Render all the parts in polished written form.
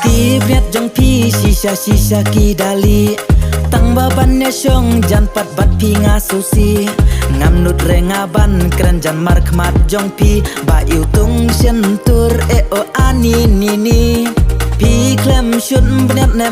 Ki viet jong pi shisha ki dali tang baban ya shong jan pat bat pi nga susi ngam nut renga ban kran jan mark mat jong pi ba yêu tung shen tur e o ani ni pi klem shun bnet ne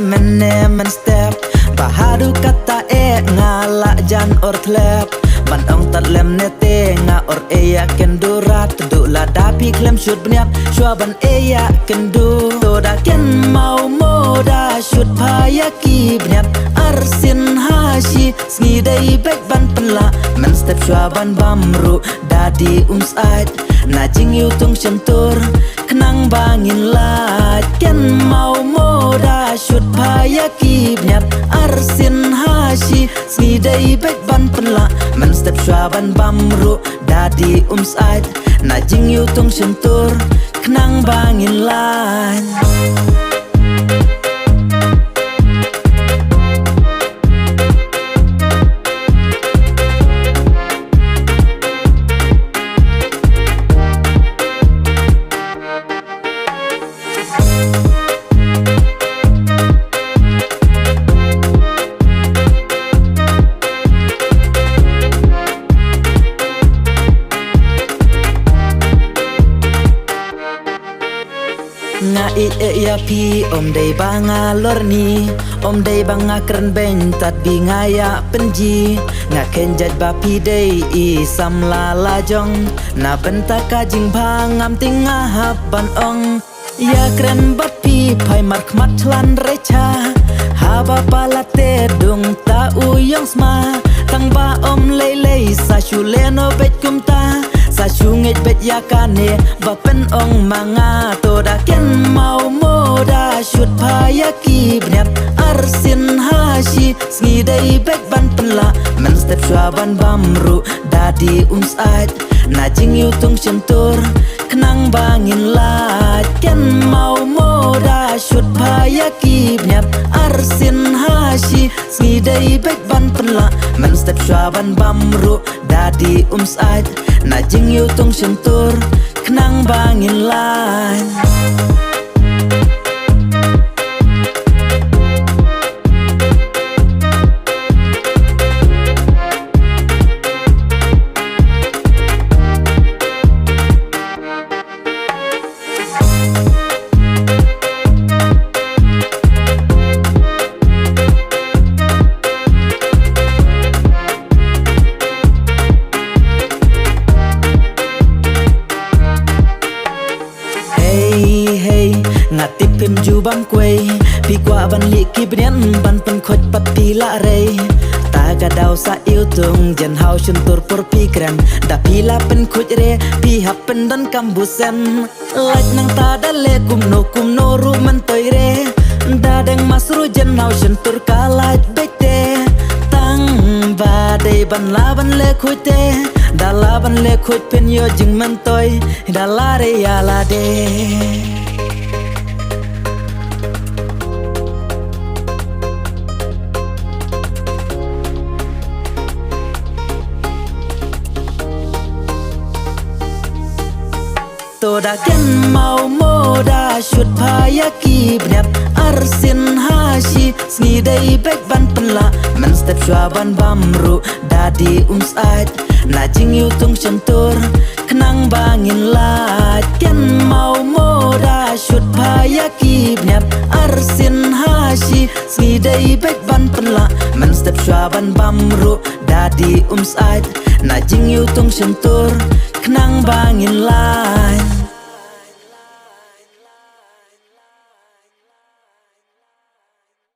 men step ba hadu kata e ngala jan or tlep ban ong tat lem ne te nga or e ya ken durat du la da pi klem shut bnet shwa ban e ya ken du to da ken mau mo da shut pa ya ki bnet arsin hashi sni dai bek ban penla men step shwa ban bamru dadi sait na jing yu tung shentur kenang bangin la ken mau mo da shut pa ya ki bnet arsin hashi sni dai bek ban penla men step shwa ban bamru dadi sait na jing yu tung shentur kenang bangin la nga e ya pi om dei banga lorni om dei banga kren ben tat bi nga ya penji nga ken jat ba pi dei i sam la la jong na benta ka jing bangam tinga haban ong ya kren bat pi pai mark mat lan recha haba palate dung ta u yong sma tang ba om lei sa shu le no bet kum ta sa shunget bet ya kane ba pen ong manga to da ken mau mo da shut pa ya ki bnet arsin hashi sni dai bek ban penla men step shwa ban bamru dadi sait na jing yu tung shentur kenang bangin la ken mau mo da shut pa ya ki bnet arsin hashi sni dai bek ban penla men step shwa ban bamru dadi sait na jing yu tung shentur kenang bangin lain ngati pim ju bang quay pi qua ban li ki bnen ban pen khoj pat pi la re ta ga dau sa yêu tung jen hau shun tur por pi kren da pi la pen khoj re pi hap pen dan kambusen laj nang ta da le kum no ru man toy re da deng masru jen hau shun tur ka laj bete tang ba dei ban la ban le khoj te da la ban le khoj pen yo jing man toy da la re ya la de to da ken mau mo da shut pa ya ki bnet arsin hashi sni dai bek ban penla men step shwa ban bamru dadi sait na jing yu tung shentur kenang bangin la ken mau mo da shut pa ya ki bnet arsin hashi sni dai bek ban penla men step shwa ban bamru dadi sait na jing yu tung shentur kenang bangin la